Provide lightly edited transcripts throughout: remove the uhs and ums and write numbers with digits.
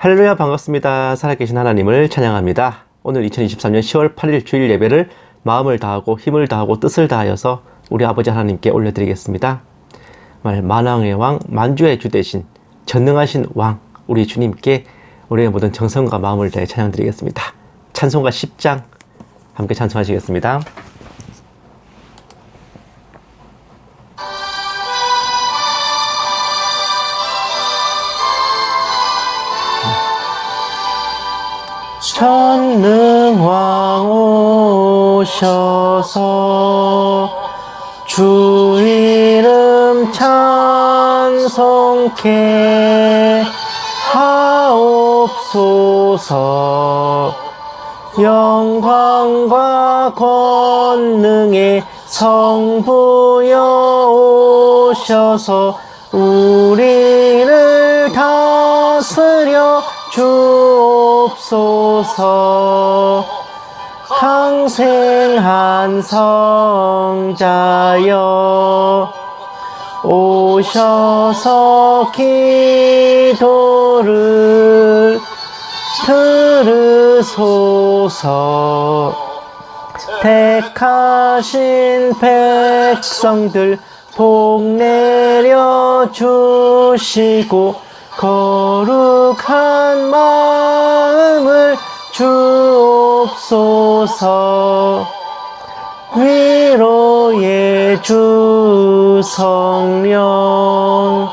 할렐루야, 반갑습니다. 살아계신 하나님을 찬양합니다. 오늘 2023년 10월 8일 주일 예배를 마음을 다하고 힘을 다하고 뜻을 다하여서 우리 아버지 하나님께 올려드리겠습니다. 만왕의 왕, 만주의 주 되신 전능하신 왕 우리 주님께 우리의 모든 정성과 마음을 다해 찬양드리겠습니다. 찬송가 10장 함께 찬송하시겠습니다. 전능왕 오셔서 주 이름 찬송케 하옵소서. 영광과 권능의 성부여 오셔서 우리를 다스려 주옵소서. 강생한 성자여 오셔서 기도를 들으소서. 택하신 백성들 복 내려 주시고 거룩한 마음을 주옵소서. 위로의 주 성령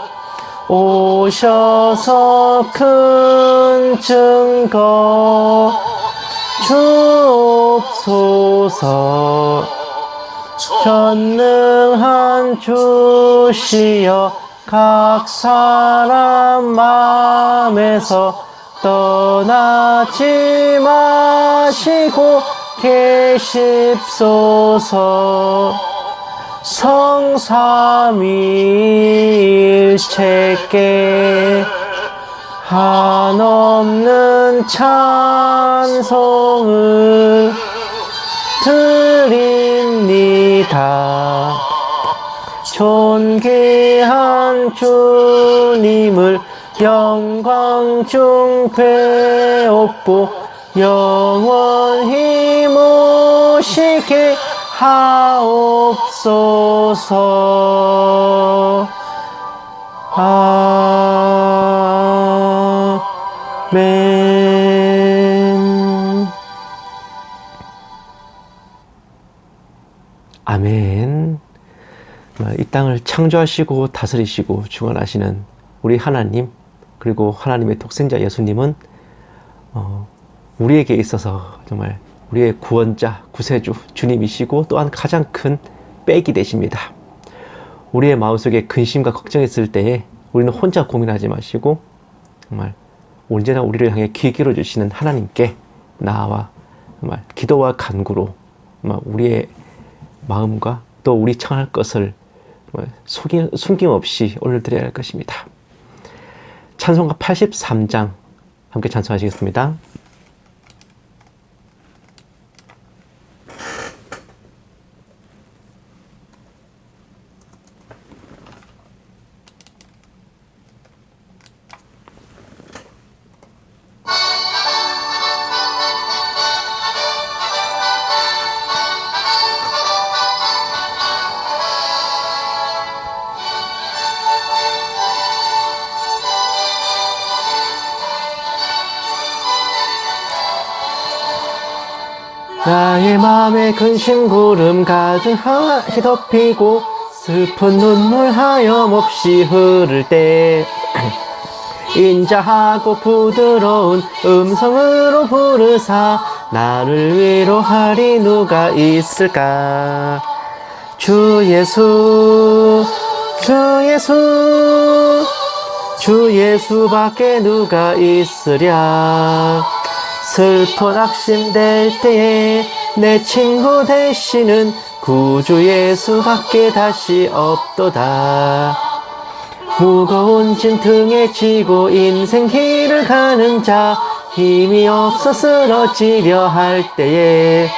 오셔서 큰 증거 주옵소서. 전능한 주시여 각 사람 마음에서 떠나지 마시고 계십소서. 성삼위일체께 한없는 찬송을 드립니다. 존귀한 주님을 영광 중 배웠고 영원히 모시게 하옵소서. 아멘. 아멘. 이 땅을 창조하시고 다스리시고 주관하시는 우리 하나님, 그리고 하나님의 독생자 예수님은 우리에게 있어서 정말 우리의 구원자, 구세주, 주님이시고 또한 가장 큰 백이 되십니다. 우리의 마음속에 근심과 걱정이 있을 때에 우리는 혼자 고민하지 마시고 정말 언제나 우리를 향해 귀 기울여주시는 하나님께 나와 정말 기도와 간구로 우리의 마음과 또 우리 청할 것을 숨김없이 올려드려야 할 것입니다. 찬송가 83장 함께 찬송하시겠습니다. 나의 맘에 근심 구름 가득하게 덮이고 슬픈 눈물 하염없이 흐를 때 인자하고 부드러운 음성으로 부르사 나를 위로하리 누가 있을까. 주 예수, 주 예수, 주 예수밖에 누가 있으랴. 슬퍼 낙심될 때에 내 친구 되시는 구주 예수밖에 다시 없도다. 무거운 짐 등에 지고 인생 길을 가는 자, 힘이 없어 쓰러지려 할 때에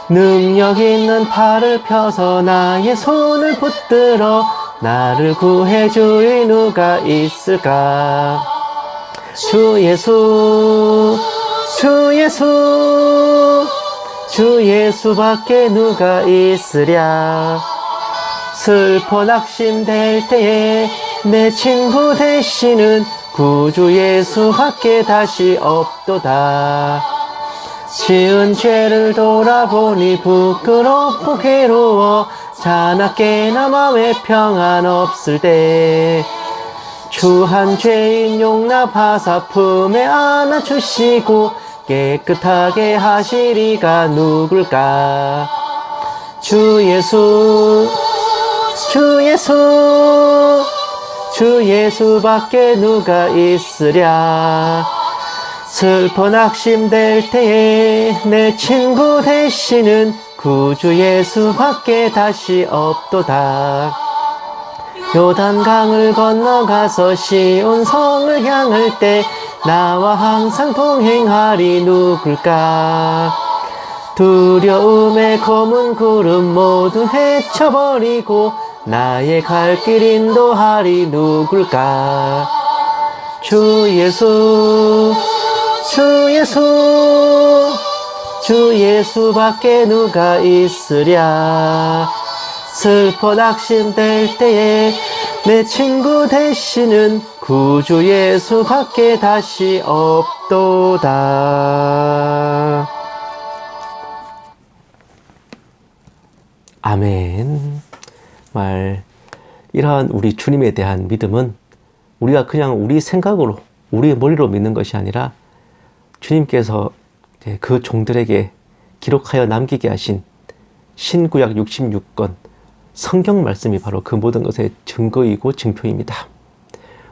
능력 있는 팔을 펴서 나의 손을 붙들어 나를 구해주리 누가 있을까. 주 예수, 주 예수, 주 예수밖에 누가 있으랴. 슬퍼 낙심될 때에 내 친구 되시는 구주 예수밖에 다시 없도다. 지은 죄를 돌아보니 부끄럽고 괴로워 자나깨나 맘에 평안 없을 때 추한 죄인 용납하사 품에 안아주시고 깨끗하게 하시리가 누굴까. 주 예수, 주 예수, 주 예수밖에 누가 있으랴. 슬퍼 낙심될 때에 내 친구 되시는 구주 예수밖에 다시 없도다. 요단강을 건너가서 시온성을 향할 때 나와 항상 동행하리 누굴까. 두려움의 검은 구름 모두 헤쳐버리고 나의 갈 길 인도하리 누굴까. 주 예수, 주 예수, 주 예수밖에 누가 있으랴. 슬퍼 낙심될 때에 내 친구 되시는 구주 예수밖에 다시 없도다. 아멘. 이러한 우리 주님에 대한 믿음은 우리가 그냥 우리 생각으로, 우리의 머리로 믿는 것이 아니라 주님께서 그 종들에게 기록하여 남기게 하신 신구약 66권 성경 말씀이 바로 그 모든 것의 증거이고 증표입니다.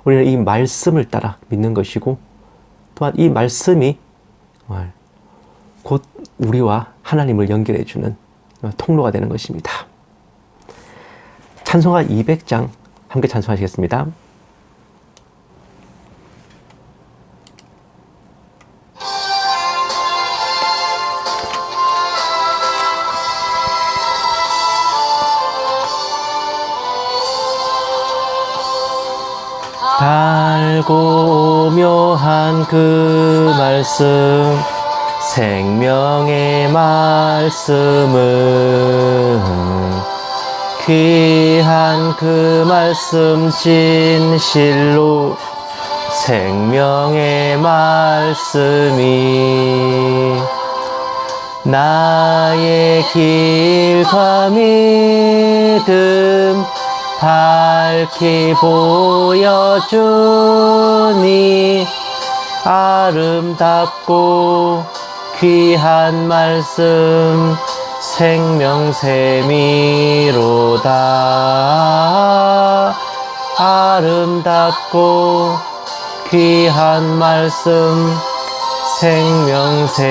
우리는 이 말씀을 따라 믿는 것이고, 또한 이 말씀이 곧 우리와 하나님을 연결해주는 통로가 되는 것입니다. 찬송가 200장 함께 찬송하시겠습니다. 달고 묘한 그 말씀, 생명의 말씀은 귀한 그 말씀 진실로 생명의 말씀이 나의 길과 믿음 밝히 보여주니 아름답고 귀한 말씀 생명샘이로다. 아름답고 귀한 말씀 생명샘이로다.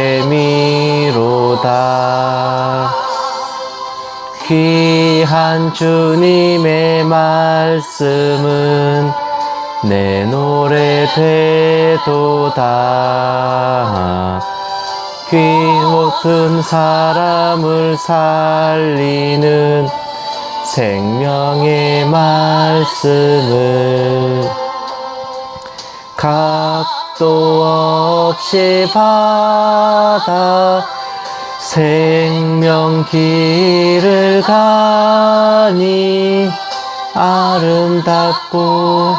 귀한 주님의 말씀은 내 노래 되도다. 귀 못든 사람을 살리는 생명의 말씀을 각도 없이 받아 생명 길을 가니 아름답고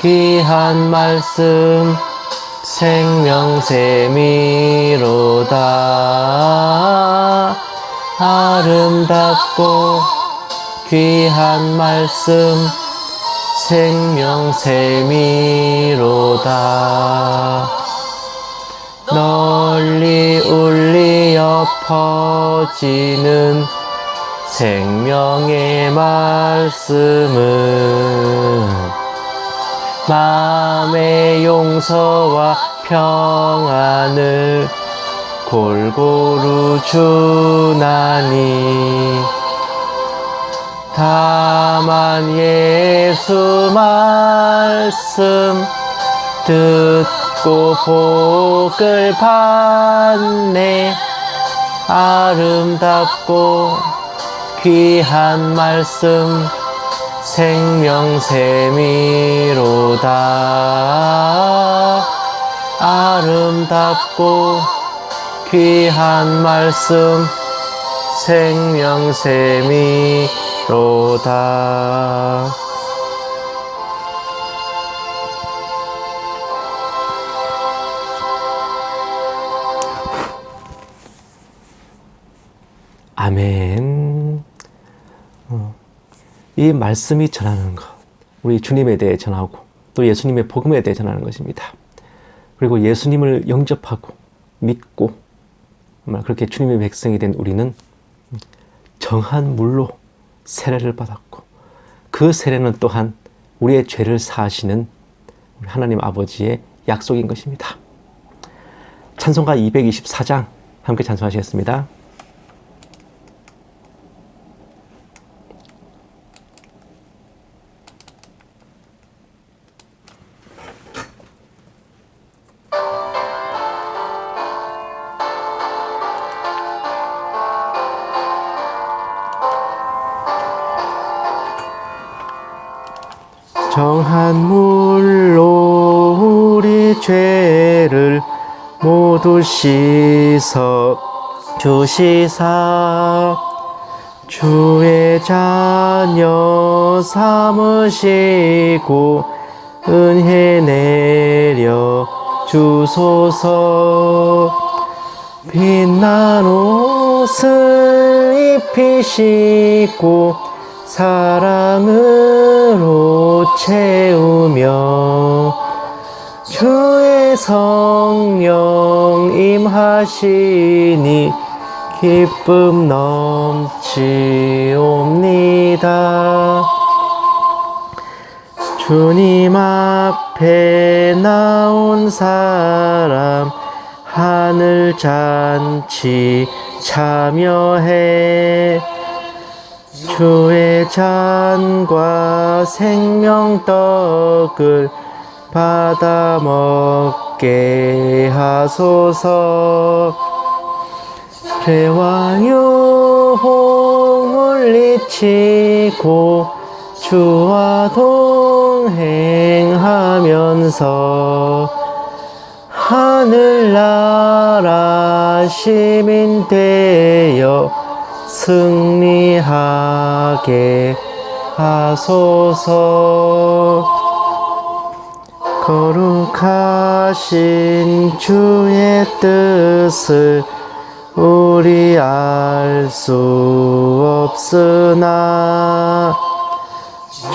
귀한 말씀 생명샘이로다. 아름답고 귀한 말씀 생명샘이로다. 널리 울리어 퍼지는 생명의 말씀은 마음의 용서와 평안을 골고루 주나니 다만 예수 말씀 듣고 복을 받네. 아름답고 귀한 말씀 생명샘이로다. 아름답고 귀한 말씀 생명샘이로다. 아멘. 이 말씀이 전하는 것, 우리 주님에 대해 전하고 또 예수님의 복음에 대해 전하는 것입니다. 그리고 예수님을 영접하고 믿고 정말 그렇게 주님의 백성이 된 우리는 정한 물로 세례를 받았고 그 세례는 또한 우리의 죄를 사하시는 우리 하나님 아버지의 약속인 것입니다. 찬송가 224장 함께 찬송하시겠습니다. 정한 물로 우리 죄를 모두 씻어 주시사 주의 자녀 삼으시고 은혜 내려 주소서. 빛난 옷을 입히시고 사랑으로 채우며 주의 성령 임하시니 기쁨 넘치옵니다. 주님 앞에 나온 사람 하늘 잔치 참여해 주의 잔과 생명떡을 받아 먹게 하소서. 죄와 유혹 물리치고 주와 동행하면서 하늘나라 시민 되어 승리하게 하소서. 거룩하신 주의 뜻을 우리 알 수 없으나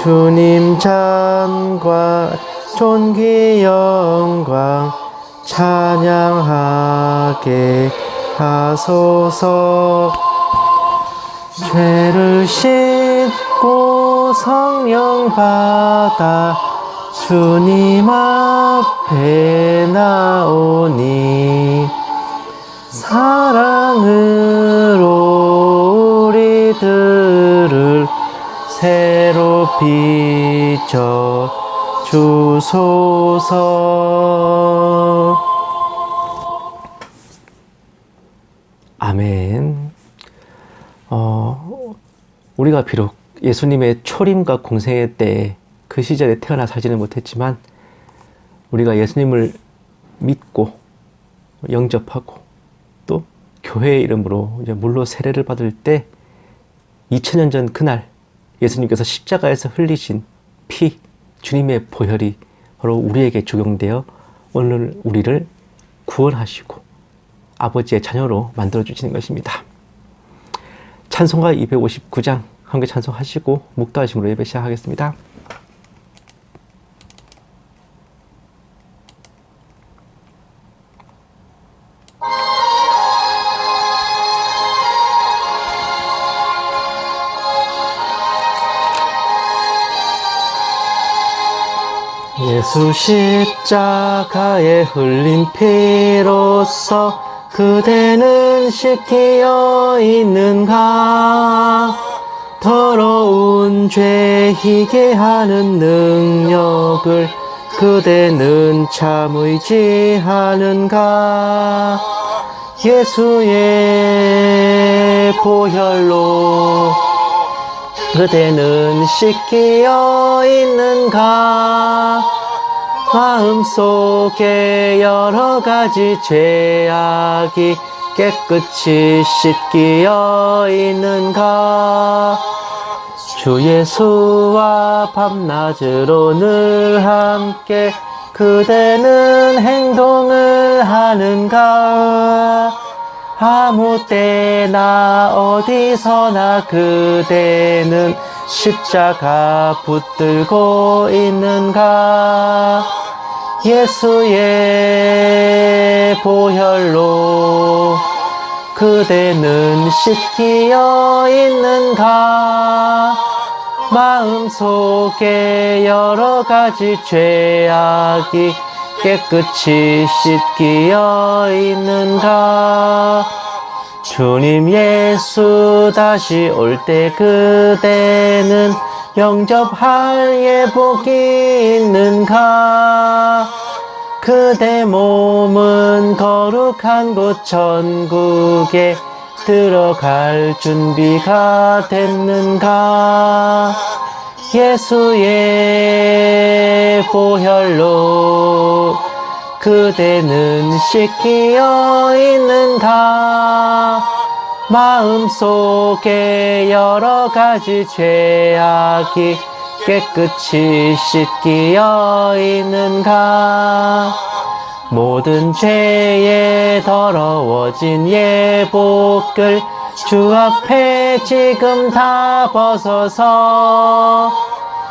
주님 잔과 존귀 영광 찬양하게 하소서. 죄를 씻고 성령 받아 주님 앞에 나오니 사랑으로 우리들을 새로 빚어 주소서. 아멘. 우리가 비록 예수님의 초림과 공생애 때 그 시절에 태어나 살지는 못했지만 우리가 예수님을 믿고 영접하고 또 교회의 이름으로 이제 물로 세례를 받을 때 2000년 전 그날 예수님께서 십자가에서 흘리신 피, 주님의 보혈이 바로 우리에게 적용되어 오늘 우리를 구원하시고 아버지의 자녀로 만들어주시는 것입니다. 찬송가 259장 함께 찬송하시고 묵도하심으로 예배 시작하겠습니다. 예수 십자가에 흘린 피로써 그대는 씻기어 있는가? 더러운 죄 희게 하는 능력을 그대는 참 의지하는가? 예수의 보혈로 그대는 씻기어 있는가? 마음속에 여러 가지 죄악이 깨끗이 씻기어 있는가? 주 예수와 밤낮으로 늘 함께 그대는 행동을 하는가? 아무 때나 어디서나 그대는 십자가 붙들고 있는가? 예수의 보혈로 그대는 씻기어 있는가? 마음속에 여러 가지 죄악이 깨끗이 씻기어 있는가? 주님 예수 다시 올 때 그대는 영접할 예복이 있는가? 그대 몸은 거룩한 곳 천국에 들어갈 준비가 됐는가? 예수의 보혈로 그대는 씻기어 있는가? 마음속에 여러 가지 죄악이 깨끗이 씻기어 있는가? 모든 죄에 더러워진 예복을 주 앞에 지금 다 벗어서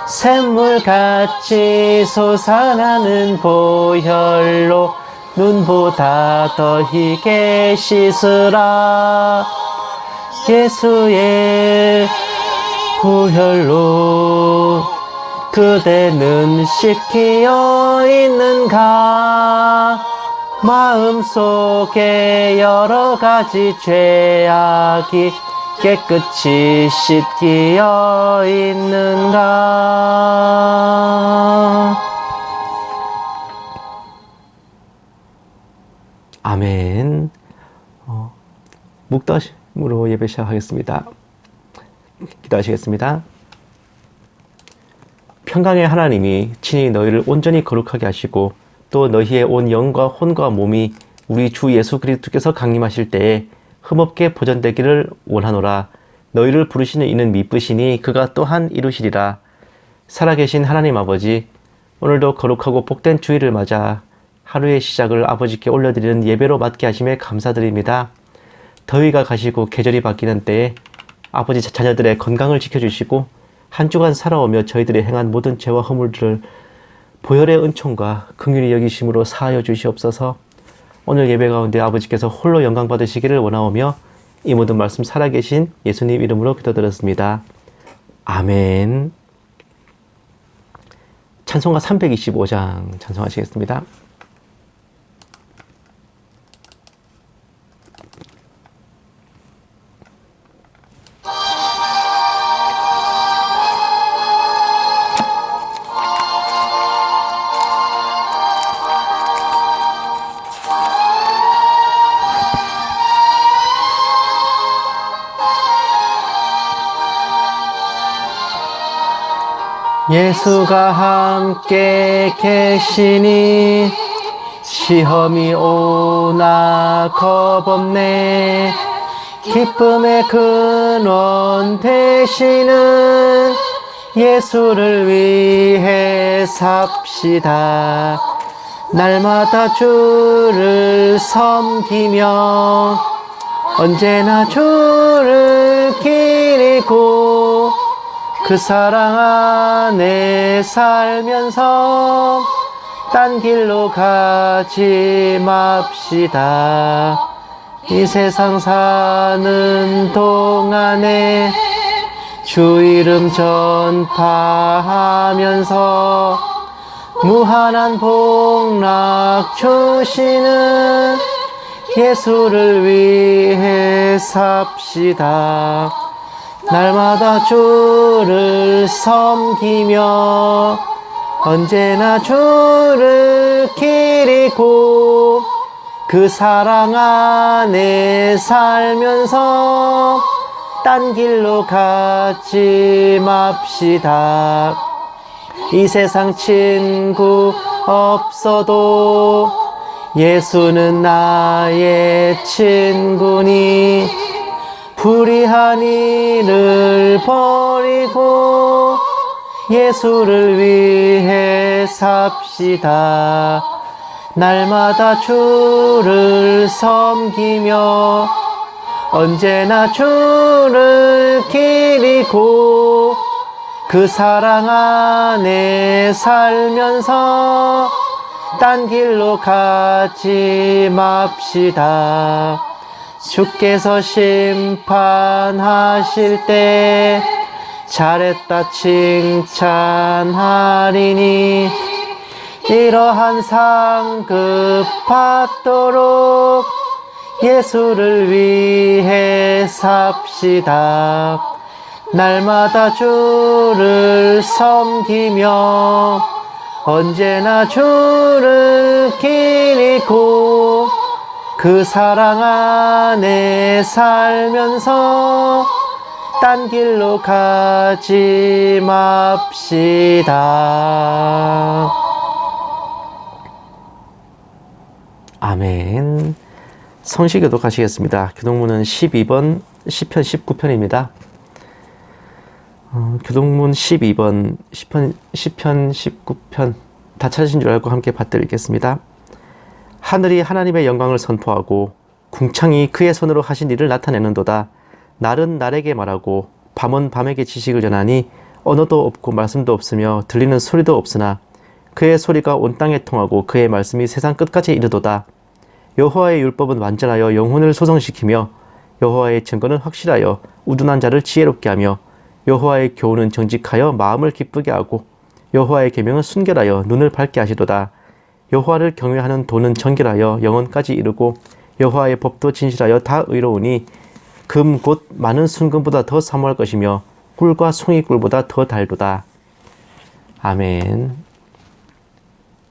샘물같이 솟아나는 보혈로 눈보다 더 희게 씻으라. 예수의 보혈로 그대는 씻기어 있는가? 마음속에 여러 가지 죄악이 깨끗이 씻기어 있는가? 아멘. 묵다심으로 예배 시작하겠습니다. 기도하시겠습니다. 평강의 하나님이 친히 너희를 온전히 거룩하게 하시고 또 너희의 온 영과 혼과 몸이 우리 주 예수 그리스도께서 강림하실 때에 흠없게 보존되기를 원하노라. 너희를 부르시는 이는 미쁘시니 그가 또한 이루시리라. 살아계신 하나님 아버지, 오늘도 거룩하고 복된 주일을 맞아 하루의 시작을 아버지께 올려드리는 예배로 맞게 하심에 감사드립니다. 더위가 가시고 계절이 바뀌는 때에 아버지 자녀들의 건강을 지켜주시고 한 주간 살아오며 저희들이 행한 모든 죄와 허물들을 보혈의 은총과 긍휼히 여기심으로 사하여 주시옵소서. 오늘 예배 가운데 아버지께서 홀로 영광 받으시기를 원하오며 이 모든 말씀 살아계신 예수님 이름으로 기도드렸습니다. 아멘. 찬송가 325장 찬송하시겠습니다. 예수가 함께 계시니 시험이 오나 겁없네. 기쁨의 근원 되시는 예수를 위해 삽시다. 날마다 주를 섬기며 언제나 주를 기리고 그 사랑 안에 살면서 딴 길로 가지 맙시다. 이 세상 사는 동안에 주 이름 전파하면서 무한한 복락 주시는 예수를 위해 삽시다. 날마다 주를 섬기며 언제나 주를 기리고 그 사랑 안에 살면서 딴 길로 가지 맙시다. 이 세상 친구 없어도 예수는 나의 친구니 불의한 일을 버리고 예수를 위해 삽시다. 날마다 주를 섬기며 언제나 주를 기리고 그 사랑 안에 살면서 딴 길로 가지 맙시다. 주께서 심판하실 때 잘했다 칭찬하리니 이러한 상급 받도록 예수를 위해 삽시다. 날마다 주를 섬기며 언제나 주를 기리고 그 사랑 안에 살면서 딴 길로 가지 맙시다. 아멘. 성시교도 가시겠습니다. 교동문은 12번, 시편 19편입니다. 교동문 12번, 시편 19편 다 찾으신 줄 알고 함께 받들겠습니다. 하늘이 하나님의 영광을 선포하고 궁창이 그의 손으로 하신 일을 나타내는도다. 날은 날에게 말하고 밤은 밤에게 지식을 전하니 언어도 없고 말씀도 없으며 들리는 소리도 없으나 그의 소리가 온 땅에 통하고 그의 말씀이 세상 끝까지 이르도다. 여호와의 율법은 완전하여 영혼을 소성시키며 여호와의 증거는 확실하여 우둔한 자를 지혜롭게 하며 여호와의 교훈은 정직하여 마음을 기쁘게 하고 여호와의 계명은 순결하여 눈을 밝게 하시도다. 여호와를 경외하는 도는 정결하여 영혼까지 이르고 여호와의 법도 진실하여 다 의로우니 금 곧 많은 순금보다 더 사모할 것이며 꿀과 송이꿀보다 더 달도다. 아멘.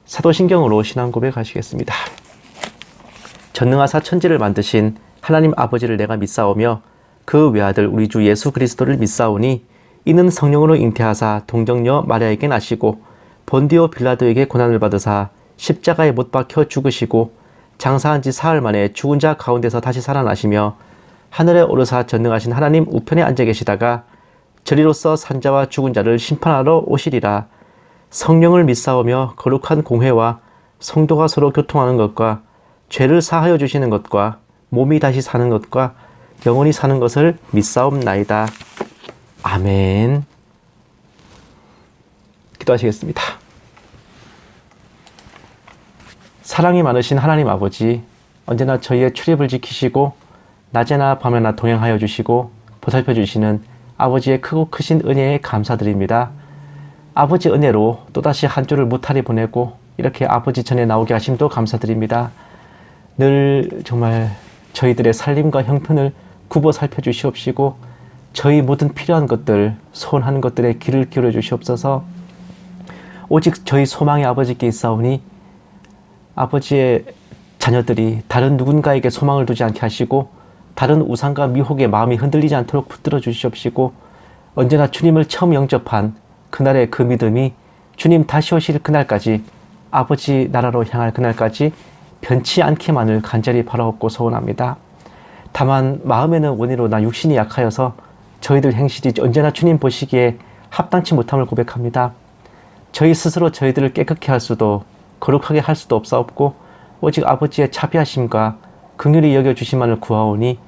사도신경으로 신앙 고백하시겠습니다. 전능하사 천지를 만드신 하나님 아버지를 내가 믿사오며 그 외아들 우리 주 예수 그리스도를 믿사오니 이는 성령으로 잉태하사 동정녀 마리아에게 나시고 본디오 빌라도에게 고난을 받으사 십자가에 못 박혀 죽으시고 장사한 지 사흘 만에 죽은 자 가운데서 다시 살아나시며 하늘에 오르사 전능하신 하나님 우편에 앉아 계시다가 저리로서 산자와 죽은 자를 심판하러 오시리라. 성령을 믿사오며 거룩한 공회와 성도가 서로 교통하는 것과 죄를 사하여 주시는 것과 몸이 다시 사는 것과 영원히 사는 것을 믿사옵나이다. 아멘. 기도하시겠습니다. 사랑이 많으신 하나님 아버지, 언제나 저희의 출입을 지키시고 낮에나 밤에나 동행하여 주시고 보살펴 주시는 아버지의 크고 크신 은혜에 감사드립니다. 아버지 은혜로 또다시 한 주를 무탈히 보내고 이렇게 아버지 전에 나오게 하심도 감사드립니다. 늘 정말 저희들의 살림과 형편을 굽어 살펴주시옵시고 저희 모든 필요한 것들, 소원하는 것들에 귀를 기울여 주시옵소서. 오직 저희 소망의 아버지께 있사오니 아버지의 자녀들이 다른 누군가에게 소망을 두지 않게 하시고 다른 우상과 미혹의 마음이 흔들리지 않도록 붙들어 주시옵시고 언제나 주님을 처음 영접한 그날의 그 믿음이 주님 다시 오실 그날까지 아버지 나라로 향할 그날까지 변치 않기만을 간절히 바라옵고 소원합니다. 다만 마음에는 원이로나 육신이 약하여서 저희들 행실이 언제나 주님 보시기에 합당치 못함을 고백합니다. 저희 스스로 저희들을 깨끗게 할 수도 거룩하게 할 수도 없사옵고 오직 아버지의 자비하심과 긍휼히 여겨주심만을 구하오니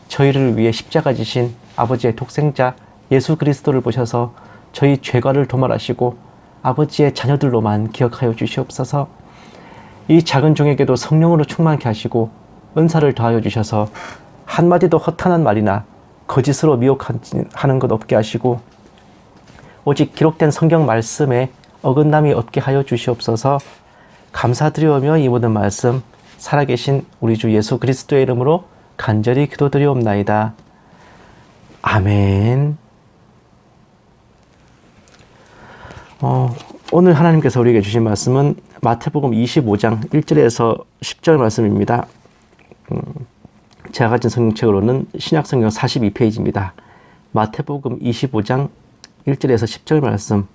저희를 위해 십자가 지신 아버지의 독생자 예수 그리스도를 보셔서 저희 죄과를 도말하시고 아버지의 자녀들로만 기억하여 주시옵소서. 이 작은 종에게도 성령으로 충만케 하시고 은사를 더하여 주셔서 한마디도 허탄한 말이나 거짓으로 미혹하는 것 없게 하시고 오직 기록된 성경 말씀에 어긋남이 없게 하여 주시옵소서. 감사드리오며 이 모든 말씀 살아계신 우리 주 예수 그리스도의 이름으로 간절히 기도드리옵나이다. 아멘. 오늘 하나님께서 우리에게 주신 말씀은 마태복음 25장 1절에서 10절 말씀입니다. 제가 가진 성경책으로는 신약성경 42페이지입니다. 마태복음 25장 1절에서 10절 말씀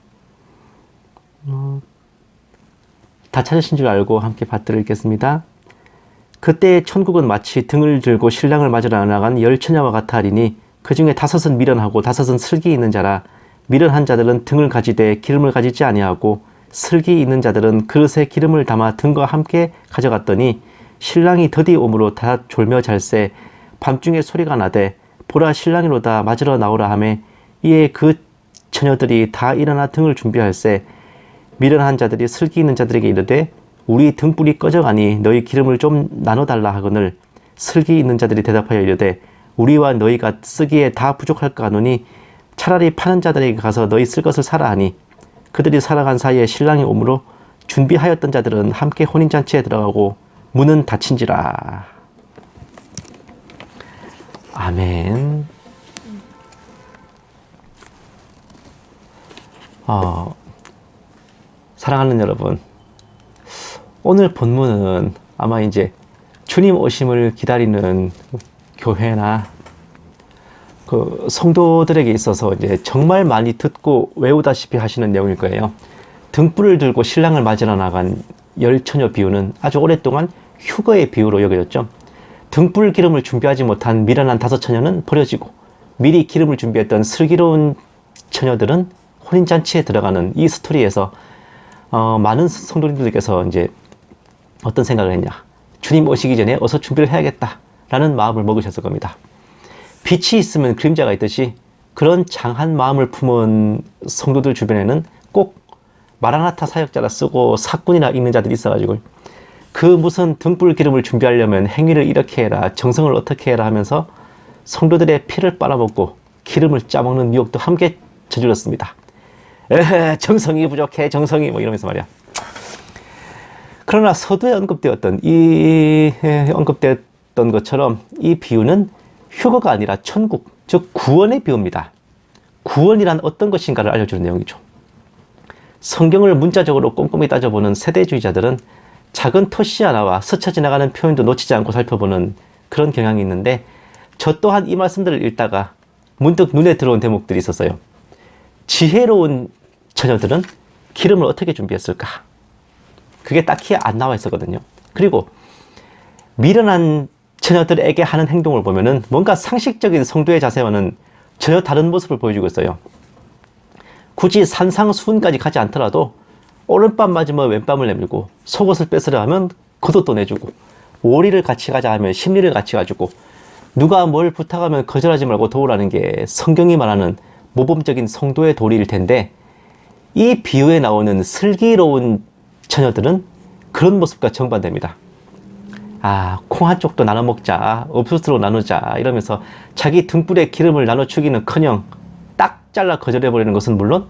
다 찾으신 줄 알고 함께 받들어 읽겠습니다. 그때 천국은 마치 등을 들고 신랑을 맞으러 나간 10처녀와 같아리니 그 중에 5은 미련하고 5은 슬기 있는 자라. 미련한 자들은 등을 가지되 기름을 가지지 아니하고 슬기 있는 자들은 그릇에 기름을 담아 등과 함께 가져갔더니 신랑이 더디 오므로 다 졸며 잘새 밤중에 소리가 나되 보라 신랑이로다 맞으러 나오라 하매 이에 그 처녀들이 다 일어나 등을 준비할새 미련한 자들이 슬기 있는 자들에게 이르되 우리 등불이 꺼져가니 너희 기름을 좀 나눠달라 하거늘 슬기 있는 자들이 대답하여 이르되 우리와 너희가 쓰기에 다 부족할까 하노니 차라리 파는 자들에게 가서 너희 쓸 것을 사라 하니 그들이 살아간 사이에 신랑이 오므로 준비하였던 자들은 함께 혼인잔치에 들어가고 문은 닫힌지라. 아멘. 사랑하는 여러분, 오늘 본문은 아마 이제 주님 오심을 기다리는 교회나 그 성도들에게 있어서 이제 정말 많이 듣고 외우다시피 하시는 내용일 거예요. 등불을 들고 신랑을 맞으러 나간 10처녀 비유는 아주 오랫동안 휴거의 비유로 여겨졌죠. 등불 기름을 준비하지 못한 미련한 5처녀는 버려지고 미리 기름을 준비했던 슬기로운 처녀들은 혼인잔치에 들어가는 이 스토리에서 많은 성도님들께서 이제 어떤 생각을 했냐. 주님 오시기 전에 어서 준비를 해야겠다 라는 마음을 먹으셨을 겁니다. 빛이 있으면 그림자가 있듯이 그런 장한 마음을 품은 성도들 주변에는 꼭 마라나타 사역자라 쓰고 사꾼이라 읽는 자들이 있어가지고 그 무슨 등불 기름을 준비하려면 행위를 이렇게 해라 정성을 어떻게 해라 하면서 성도들의 피를 빨아먹고 기름을 짜먹는 유혹도 함께 저질렀습니다. 에헤 정성이 부족해 정성이 뭐 이러면서 말이야. 그러나 서두에 언급되었던 것처럼 이 비유는 휴거가 아니라 천국, 즉 구원의 비유입니다. 구원이란 어떤 것인가를 알려주는 내용이죠. 성경을 문자적으로 꼼꼼히 따져보는 세대주의자들은 작은 토시 하나와 스쳐 지나가는 표현도 놓치지 않고 살펴보는 그런 경향이 있는데 저 또한 이 말씀들을 읽다가 문득 눈에 들어온 대목들이 있었어요. 지혜로운 처녀들은 기름을 어떻게 준비했을까? 그게 딱히 안 나와 있었거든요. 그리고 미련한 처녀들에게 하는 행동을 보면은 뭔가 상식적인 성도의 자세와는 전혀 다른 모습을 보여주고 있어요. 굳이 산상수훈까지 가지 않더라도 오른밤 맞으면 왼밤을 내밀고 속옷을 뺏으려 하면 겉옷도 내주고 오리를 같이 가자 하면 심리를 같이 가지고 누가 뭘 부탁하면 거절하지 말고 도우라는 게 성경이 말하는 모범적인 성도의 도리일 텐데 이 비유에 나오는 슬기로운 처녀들은 그런 모습과 정반대입니다. 콩 한 쪽도 나눠 먹자, 읍수스로 나누자 이러면서 자기 등불에 기름을 나눠 주기는커녕 딱 잘라 거절해버리는 것은 물론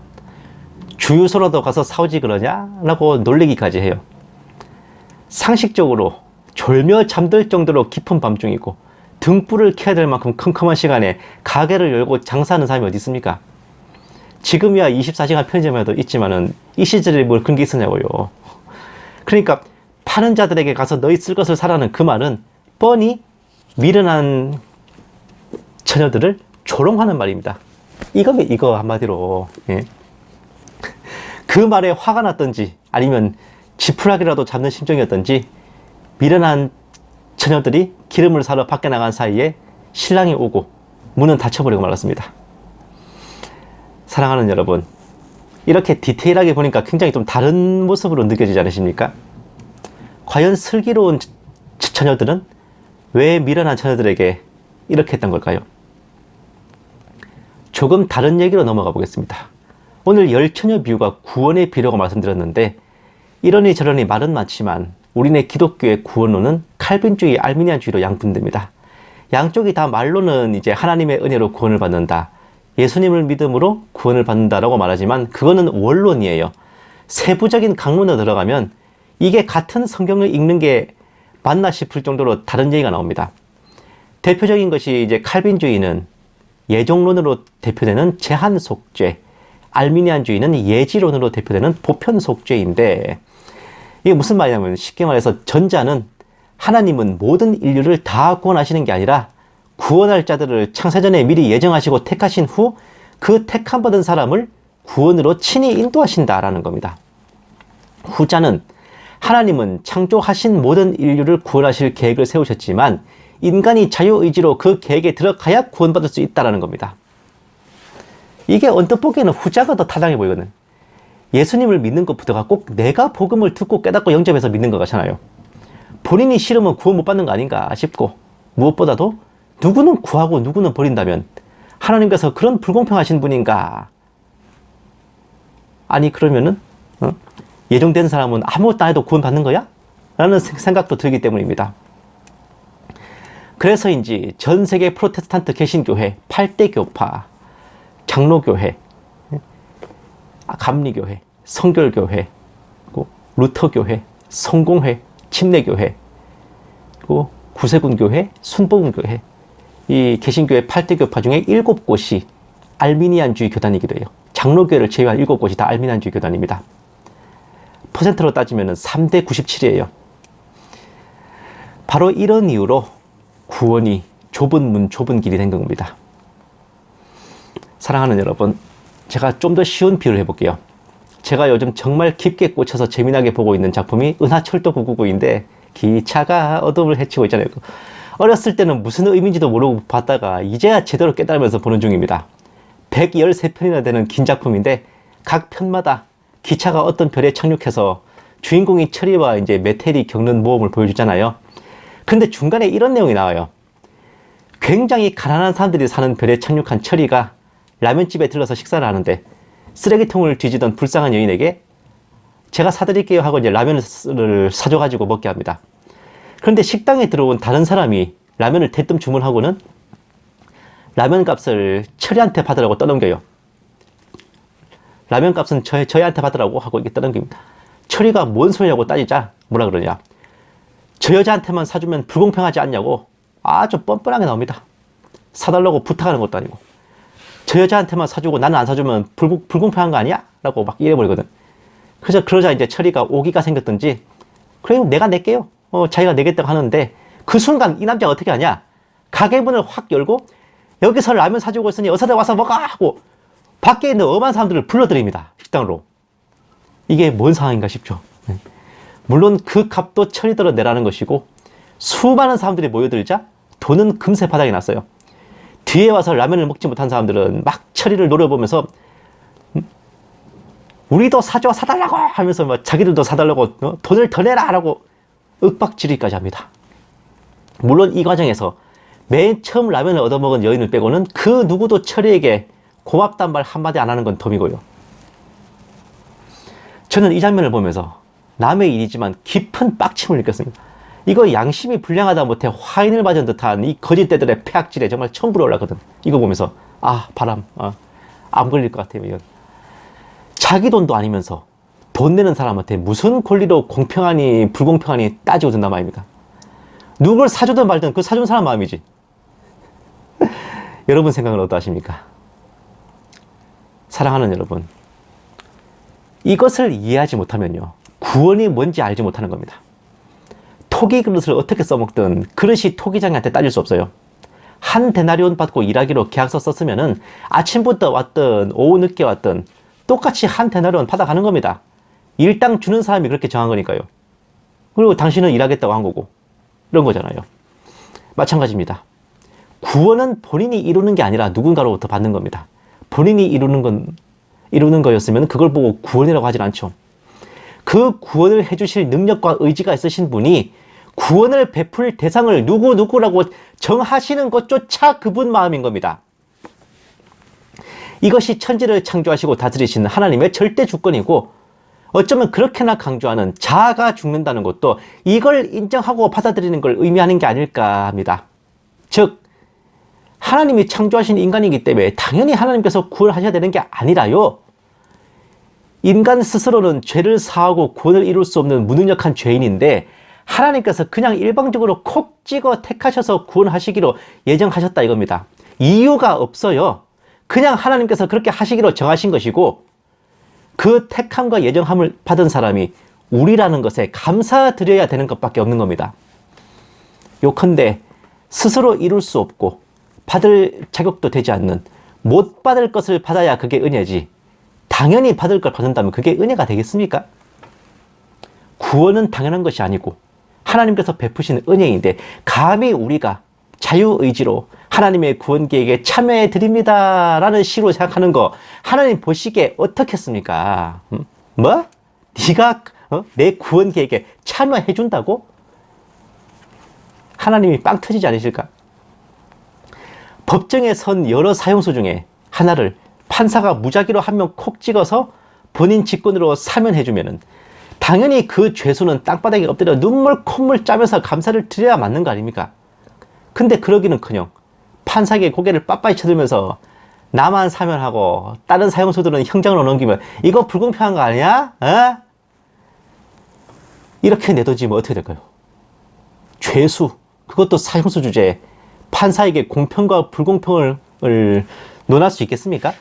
주유소라도 가서 사오지 그러냐라고 놀리기까지 해요. 상식적으로 졸며 잠들 정도로 깊은 밤중이고 등불을 켜야 될 만큼 컴컴한 시간에 가게를 열고 장사하는 사람이 어디 있습니까? 지금이야 24시간 편의점에도 있지만은 이 시절에 뭘 그런 게 있었냐고요. 그러니까 파는 자들에게 가서 너희 쓸 것을 사라는 그 말은 뻔히 미련한 처녀들을 조롱하는 말입니다. 이거 한마디로. 예. 그 말에 화가 났던지 아니면 지푸라기라도 잡는 심정이었던지 미련한 처녀들이 기름을 사러 밖에 나간 사이에 신랑이 오고 문은 닫혀버리고 말았습니다. 사랑하는 여러분, 이렇게 디테일하게 보니까 굉장히 좀 다른 모습으로 느껴지지 않으십니까? 과연 슬기로운 처녀들은 왜 미련한 처녀들에게 이렇게 했던 걸까요? 조금 다른 얘기로 넘어가 보겠습니다. 오늘 10처녀 비유가 구원의 비유라고 말씀드렸는데 이러니 저러니 말은 많지만 우리네 기독교의 구원론은 칼빈주의, 알미니안주의로 양분됩니다. 양쪽이 다 말로는 이제 하나님의 은혜로 구원을 받는다, 예수님을 믿음으로 구원을 받는다라고 말하지만 그거는 원론이에요. 세부적인 강론에 들어가면 이게 같은 성경을 읽는 게 맞나 싶을 정도로 다른 얘기가 나옵니다. 대표적인 것이 이제 칼빈주의는 예종론으로 대표되는 제한 속죄, 알미니안주의는 예지론으로 대표되는 보편 속죄인데 이게 무슨 말이냐면 쉽게 말해서 전자는 하나님은 모든 인류를 다 구원하시는 게 아니라 구원할 자들을 창세전에 미리 예정하시고 택하신 후 그 택함 받은 사람을 구원으로 친히 인도하신다라는 겁니다. 후자는 하나님은 창조하신 모든 인류를 구원하실 계획을 세우셨지만 인간이 자유의지로 그 계획에 들어가야 구원받을 수 있다는 겁니다. 이게 언뜻 보기에는 후자가 더 타당해 보이거든. 예수님을 믿는 것부터가 꼭 내가 복음을 듣고 깨닫고 영접해서 믿는 것 같잖아요. 본인이 싫으면 구원 못 받는 거 아닌가 싶고, 무엇보다도 누구는 구하고 누구는 버린다면 하나님께서 그런 불공평하신 분인가? 아니 그러면은 예정된 사람은 아무것도 안 해도 구원 받는 거야? 라는 생각도 들기 때문입니다. 그래서인지 전 세계 프로테스탄트 개신교회, 8대 교파, 장로교회, 감리교회, 성결교회, 루터교회, 성공회, 침례교회, 그리고 구세군교회, 순복음교회, 이 개신교회 8대 교파 중에 7곳이 알미니안주의 교단이기도 해요. 장로교회를 제외한 7곳이 다 알미니안주의 교단입니다. 퍼센트로 따지면 3대 97이에요. 바로 이런 이유로 구원이 좁은 문, 좁은 길이 된 겁니다. 사랑하는 여러분, 제가 좀 더 쉬운 비유를 해볼게요. 제가 요즘 정말 깊게 꽂혀서 재미나게 보고 있는 작품이 은하철도 999인데 기차가 어둠을 헤치고 있잖아요. 어렸을 때는 무슨 의미인지도 모르고 봤다가 이제야 제대로 깨달으면서 보는 중입니다. 113편이나 되는 긴 작품인데 각 편마다 기차가 어떤 별에 착륙해서 주인공이 철이와 이제 메텔이 겪는 모험을 보여주잖아요. 근데 중간에 이런 내용이 나와요. 굉장히 가난한 사람들이 사는 별에 착륙한 철이가 라면집에 들러서 식사를 하는데 쓰레기통을 뒤지던 불쌍한 여인에게 제가 사드릴게요 하고 이제 라면을 사줘가지고 먹게 합니다. 그런데 식당에 들어온 다른 사람이 라면을 대뜸 주문하고는 라면 값을 철이한테 받으라고 떠넘겨요. 라면 값은 저희한테 받으라고 하고 이게 떠넘깁니다. 철이가 뭔 소리냐고 따지자 뭐라 그러냐. 저 여자한테만 사주면 불공평하지 않냐고 아주 뻔뻔하게 나옵니다. 사달라고 부탁하는 것도 아니고. 저 여자한테만 사주고 나는 안 사주면 불공평한 거 아니야? 라고 막 이래버리거든. 그래서 그러자 이제 철이가 오기가 생겼던지 그래 내가 낼게요. 자기가 내겠다고 하는데 그 순간 이 남자가 어떻게 하냐? 가게 문을 확 열고 여기서 라면 사주고 있으니 어서들 와서 먹어! 하고 밖에 있는 엄한 사람들을 불러들입니다. 식당으로. 이게 뭔 상황인가 싶죠. 물론 그 값도 철이더러 내라는 것이고 수많은 사람들이 모여들자 돈은 금세 바닥이 났어요. 뒤에 와서 라면을 먹지 못한 사람들은 막 철이를 노려보면서 우리도 사달라고 하면서 막 자기들도 사달라고 돈을 더 내라 라고 윽박지르기까지 합니다. 물론 이 과정에서 맨 처음 라면을 얻어먹은 여인을 빼고는 그 누구도 철이에게 고맙단 말 한마디 안 하는 건 덤이고요. 저는 이 장면을 보면서 남의 일이지만 깊은 빡침을 느꼈습니다. 이거 양심이 불량하다 못해 화인을 맞은 듯한 이 거짓대들의 폐악질에 정말 천불이 올라거든. 이거 보면서 바람 안 걸릴 것 같아요. 이건. 자기 돈도 아니면서 돈 내는 사람한테 무슨 권리로 공평하니 불공평하니 따지고 든단 말입니까? 누굴 사주든 말든 그 사준 사람 마음이지. 여러분 생각은 어떠하십니까? 사랑하는 여러분, 이것을 이해하지 못하면요 구원이 뭔지 알지 못하는 겁니다. 토기 그릇을 어떻게 써먹든 그릇이 토기장한테 따질 수 없어요. 한 데나리온 받고 일하기로 계약서 썼으면은 아침부터 왔든 오후 늦게 왔든 똑같이 한 데나리온 받아가는 겁니다. 일당 주는 사람이 그렇게 정한 거니까요. 그리고 당신은 일하겠다고 한 거고 이런 거잖아요. 마찬가지입니다. 구원은 본인이 이루는 게 아니라 누군가로부터 받는 겁니다. 본인이 이루는 거였으면 그걸 보고 구원이라고 하진 않죠. 그 구원을 해주실 능력과 의지가 있으신 분이 구원을 베풀 대상을 누구라고 정하시는 것조차 그분 마음인 겁니다. 이것이 천지를 창조하시고 다스리시는 하나님의 절대 주권이고 어쩌면 그렇게나 강조하는 자아가 죽는다는 것도 이걸 인정하고 받아들이는 걸 의미하는 게 아닐까 합니다. 즉 하나님이 창조하신 인간이기 때문에 당연히 하나님께서 구원하셔야 되는 게 아니라요. 인간 스스로는 죄를 사하고 구원을 이룰 수 없는 무능력한 죄인인데 하나님께서 그냥 일방적으로 콕 찍어 택하셔서 구원하시기로 예정하셨다 이겁니다. 이유가 없어요. 그냥 하나님께서 그렇게 하시기로 정하신 것이고 그 택함과 예정함을 받은 사람이 우리라는 것에 감사드려야 되는 것밖에 없는 겁니다. 요컨대 스스로 이룰 수 없고 받을 자격도 되지 않는 못 받을 것을 받아야 그게 은혜지 당연히 받을 걸 받는다면 그게 은혜가 되겠습니까? 구원은 당연한 것이 아니고 하나님께서 베푸신 은혜인데 감히 우리가 자유의지로 하나님의 구원 계획에 참여해 드립니다 라는 식으로 생각하는 거 하나님 보시기에 어떻겠습니까? 뭐? 네가 내 구원 계획에 참여해 준다고? 하나님이 빵 터지지 않으실까? 법정에 선 여러 사형수 중에 하나를 판사가 무작위로 한 명 콕 찍어서 본인 직권으로 사면해 주면은 당연히 그 죄수는 땅바닥에 엎드려 눈물 콧물 짜면서 감사를 드려야 맞는 거 아닙니까? 근데 그러기는커녕 판사에게 고개를 빳빳이 쳐들면서 나만 사면하고 다른 사형수들은 형장으로 넘기면 이거 불공평한 거 아니야? 어? 이렇게 내던지면 어떻게 될까요? 죄수, 그것도 사형수 주제에 판사에게 공평과 불공평을 논할 수 있겠습니까?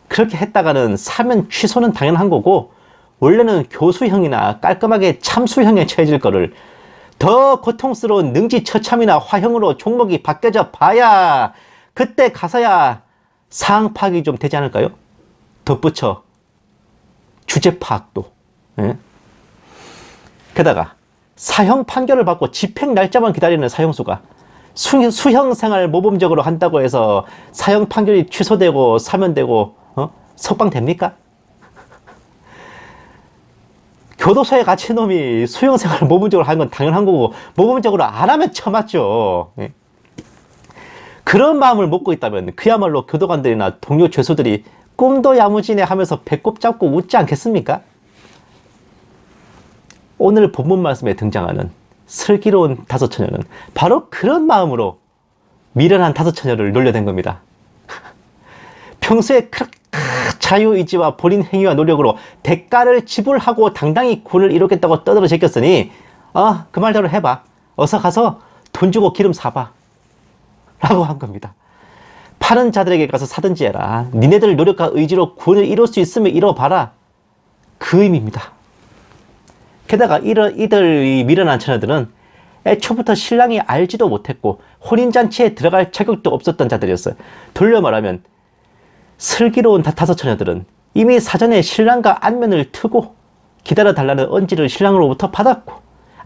그렇게 했다가는 사면 취소는 당연한 거고 원래는 교수형이나 깔끔하게 참수형에 처해질 거를 더 고통스러운 능지처참이나 화형으로 종목이 바뀌어져 봐야 그때 가서야 사항 파악이 좀 되지 않을까요? 덧붙여 주제 파악도. 예? 게다가 사형 판결을 받고 집행 날짜만 기다리는 사형수가 수형 생활 모범적으로 한다고 해서 사형 판결이 취소되고 사면되고 석방 됩니까? 교도소에 갇힌 놈이 수형 생활 모범적으로 하는 건 당연한 거고 모범적으로 안 하면 처맞죠. 예. 그런 마음을 먹고 있다면 그야말로 교도관들이나 동료 죄수들이 꿈도 야무지네 하면서 배꼽 잡고 웃지 않겠습니까? 오늘 본문 말씀에 등장하는 슬기로운 다섯 처녀는 바로 그런 마음으로 미련한 다섯 처녀를 놀려댄 겁니다. 평소에 그렇게 자유의지와 본인 행위와 노력으로 대가를 지불하고 당당히 구원을 이루겠다고 떠들어 제꼈으니 그 말대로 해봐. 어서 가서 돈 주고 기름 사봐 라고 한 겁니다. 파는 자들에게 가서 사든지 해라. 니네들 노력과 의지로 구원을 이룰 수 있으면 이뤄봐라. 그 의미입니다. 게다가 이들 미련한 처녀들은 애초부터 신랑이 알지도 못했고 혼인잔치에 들어갈 자격도 없었던 자들이었어요. 돌려 말하면 슬기로운 다섯 처녀들은 이미 사전에 신랑과 안면을 트고 기다려달라는 언지를 신랑으로부터 받았고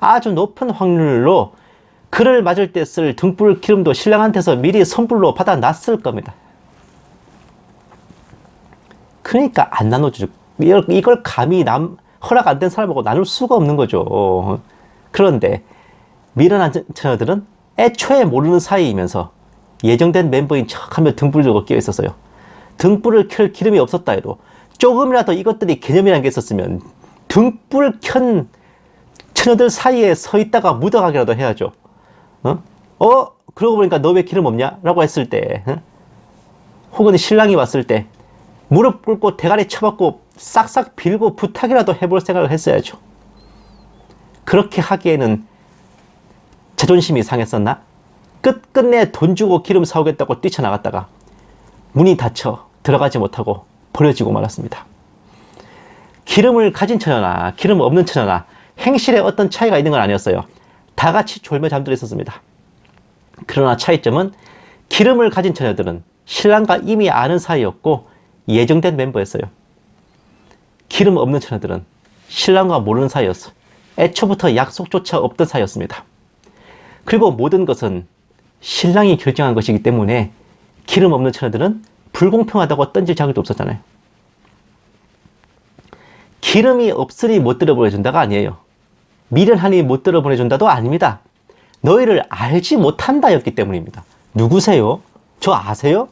아주 높은 확률로 그를 맞을 때 쓸 등불 기름도 신랑한테서 미리 선불로 받아놨을 겁니다. 그러니까 안 나눠주죠. 이걸 감히 허락 안 된 사람하고 나눌 수가 없는 거죠. 그런데 미련한 처녀들은 애초에 모르는 사이이면서 예정된 멤버인 척하며 등불 들고 끼어 있었어요. 등불을 켤 기름이 없었다 해도 조금이라도 이것들이 개념이라는 게 있었으면 등불 켠 처녀들 사이에 서 있다가 묻어가기라도 해야죠. 그러고 보니까 너 왜 기름 없냐? 라고 했을 때 혹은 신랑이 왔을 때 무릎 꿇고 대가리 쳐박고 싹싹 빌고 부탁이라도 해볼 생각을 했어야죠. 그렇게 하기에는 자존심이 상했었나? 끝끝내 돈 주고 기름 사오겠다고 뛰쳐나갔다가 문이 닫혀 들어가지 못하고 버려지고 말았습니다. 기름을 가진 처녀나 기름 없는 처녀나 행실에 어떤 차이가 있는 건 아니었어요. 다 같이 졸며 잠들어 있었습니다. 그러나 차이점은 기름을 가진 처녀들은 신랑과 이미 아는 사이였고 예정된 멤버였어요. 기름 없는 처녀들은 신랑과 모르는 사이였어요. 애초부터 약속조차 없던 사이였습니다. 그리고 모든 것은 신랑이 결정한 것이기 때문에 기름 없는 처녀들은 불공평하다고 던질 자격도 없었잖아요. 기름이 없으니 못 들어보내준다가 아니에요. 미련하니 못 들어보내준다도 아닙니다. 너희를 알지 못한다였기 때문입니다. 누구세요? 저 아세요?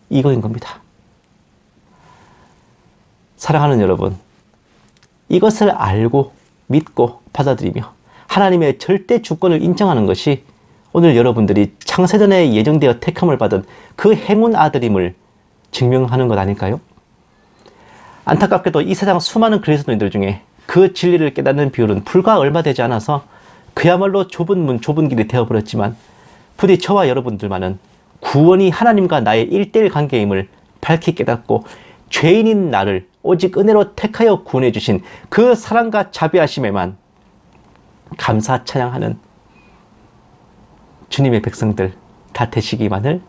이거인 겁니다. 사랑하는 여러분, 이것을 알고 믿고 받아들이며 하나님의 절대 주권을 인정하는 것이 오늘 여러분들이 창세전에 예정되어 택함을 받은 그 행운 아들임을 증명하는 것 아닐까요? 안타깝게도 이 세상 수많은 그리스도인들 중에 그 진리를 깨닫는 비율은 불과 얼마 되지 않아서 그야말로 좁은 문 좁은 길이 되어버렸지만 부디 저와 여러분들만은 구원이 하나님과 나의 1:1 관계임을 밝히 깨닫고 죄인인 나를 오직 은혜로 택하여 구원해 주신 그 사랑과 자비하심에만 감사 찬양하는 주님의 백성들 다 되시기만을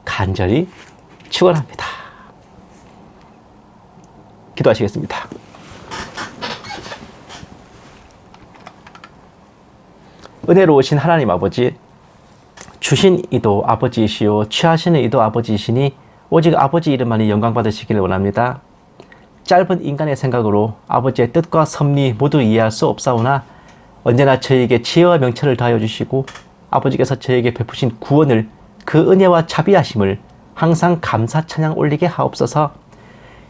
간절히 축원합니다. 기도하시겠습니다. 은혜로우신 하나님 아버지, 주신 이도 아버지이시오 취하시는 이도 아버지이시니 오직 아버지 이름만이 영광 받으시기를 원합니다. 짧은 인간의 생각으로 아버지의 뜻과 섭리 모두 이해할 수 없사오나 언제나 저에게 지혜와 명철을 다하여 주시고 아버지께서 저에게 베푸신 구원을 그 은혜와 자비하심을 항상 감사 찬양 올리게 하옵소서.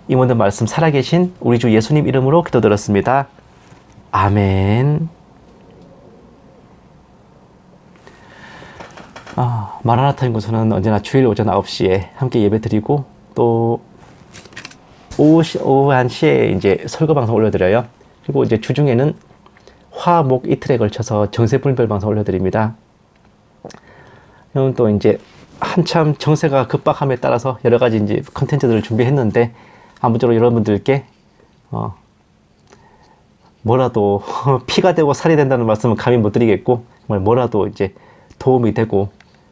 이 모든 말씀 살아계신 우리 주 예수님 이름으로 기도드렸습니다. 아멘. 마라나타 연구소는 언제나 주일 오전 9시에 함께 예배드리고 또 오후 1시에 이제 설교 방송 올려드려요. 그리고 이제 주중에는 화, 목 이틀에 걸쳐서 정세분별 방송 올려드립니다. 또 이제 한참 정세가 급박함에 따라서 여러 가지 이제 컨텐츠들을 준비했는데 아무쪼록 여러분들께 뭐라도 피가 되고 살이 된다는 말씀은 감히 못 드리겠고 정말 뭐라도 이제 도움이 되고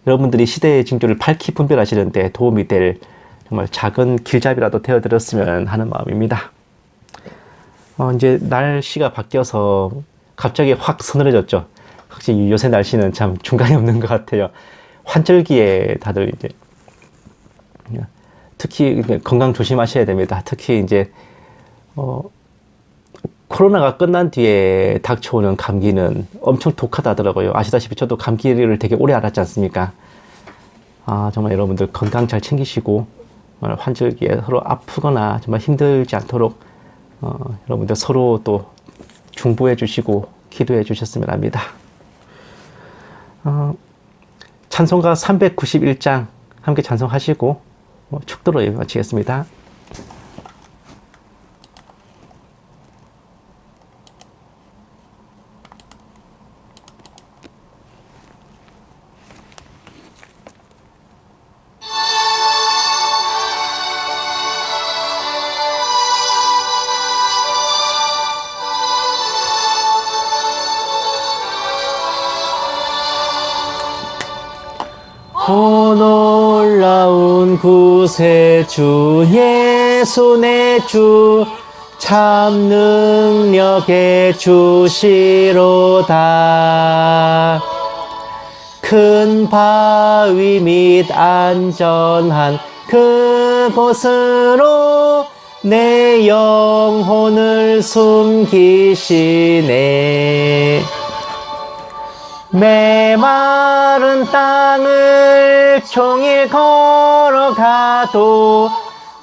여러분들이 시대의 징조를 밝히 분별하시는데 도움이 될 정말 작은 길잡이라도 되어드렸으면 하는 마음입니다. 이제 날씨가 바뀌어서 갑자기 확 서늘해졌죠. 확실히 요새 날씨는 참 중간이 없는 것 같아요. 환절기에 다들 이제 특히 건강 조심하셔야 됩니다. 특히 이제 코로나가 끝난 뒤에 닥쳐오는 감기는 엄청 독하다 하더라고요. 아시다시피 저도 감기를 되게 오래 앓았지 않습니까? 정말 여러분들 건강 잘 챙기시고 환절기에 서로 아프거나 정말 힘들지 않도록 여러분들 서로 또 중보해 주시고 기도해 주셨으면 합니다. 찬송가 391장 함께 찬송하시고 축도로 예배 마치겠습니다. 놀라운 구세주 예수 내 주 참 능력의 주시로다. 큰 바위 및 안전한 그곳으로 내 영혼을 숨기시네. 메마른 땅을 종일 걸어가도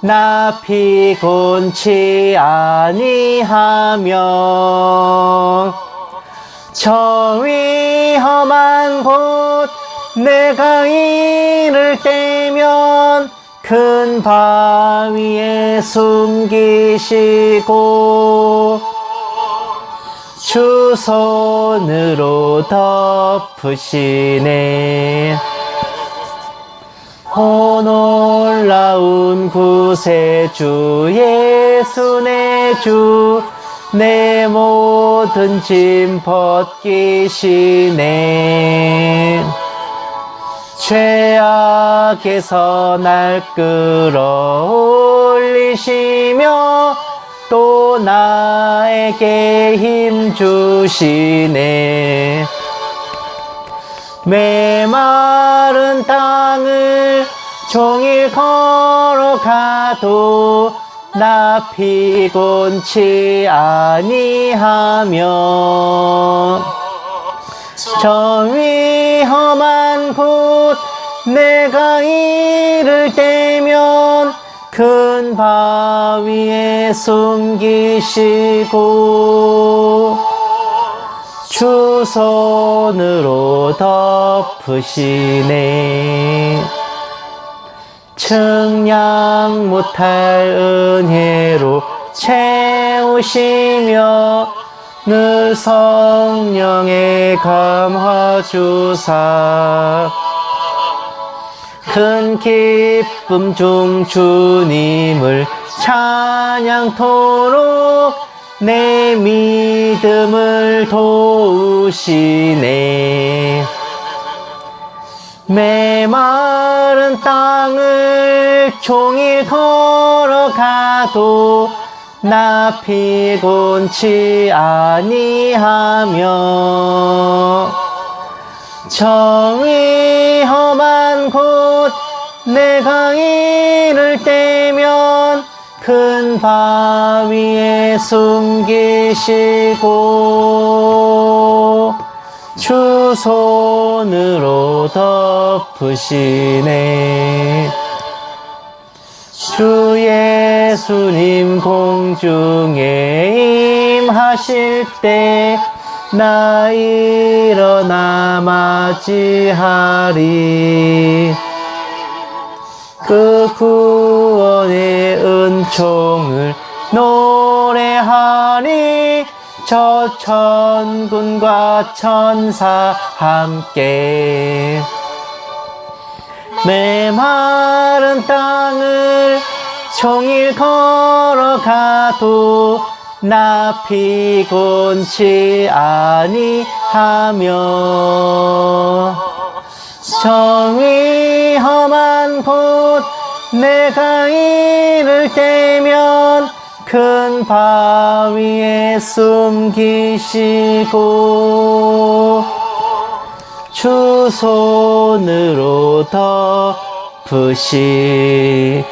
나 피곤치 아니하며 저 위험한 곳 내가 이를 때면 큰 바위에 숨기시고 주 손으로 덮으시네. 놀라운 구세주 예수 내 주 내 모든 짐 벗기시네. 죄악에서 날 끌어올리시며 또 나에게 힘 주시네. 메마른 땅을 종일 걸어가도 나 피곤치 아니하며 저 위험한 곳 내가 이를 때면 큰 바위에 숨기시고 주 손으로 덮으시네. 측량 못할 은혜로 채우시며 늘 성령의 감화 주사 큰 기쁨 중 주님을 찬양토록 내 믿음을 도우시네. 메마른 땅을 종일 걸어가도 나 피곤치 아니하며 정의 험한 곳 내가 이를 때면 큰 바위에 숨기시고 주 손으로 덮으시네. 주 예수님 공중에 임하실 때 나 일어나 맞이하리. 그 구원의 은총을 노래하니 저 천군과 천사 함께 메마른 땅을 종일 걸어가도 나 피곤치 아니하며 정의 험한 곳 내가 이를 때면 큰 바위에 숨기시고 주 손으로 덮으시네.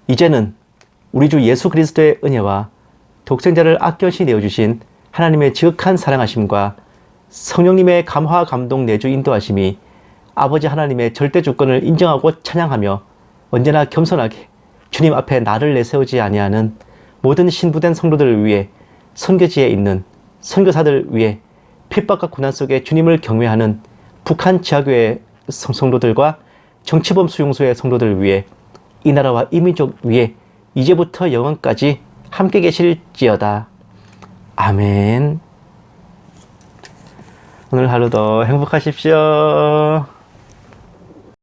이제는 우리 주 예수 그리스도의 은혜와 독생자를 아껴시 내어주신 하나님의 지극한 사랑하심과 성령님의 감화 감동 내주 인도하심이 아버지 하나님의 절대 주권을 인정하고 찬양하며 언제나 겸손하게 주님 앞에 나를 내세우지 아니하는 모든 신부된 성도들을 위해, 선교지에 있는 선교사들 위해, 핍박과 고난 속에 주님을 경외하는 북한 지하교회 성도들과 정치범 수용소의 성도들을 위해, 이 나라와 이 민족 위에 이제부터 영원까지 함께 계실지어다. 아멘. 오늘 하루도 행복하십시오.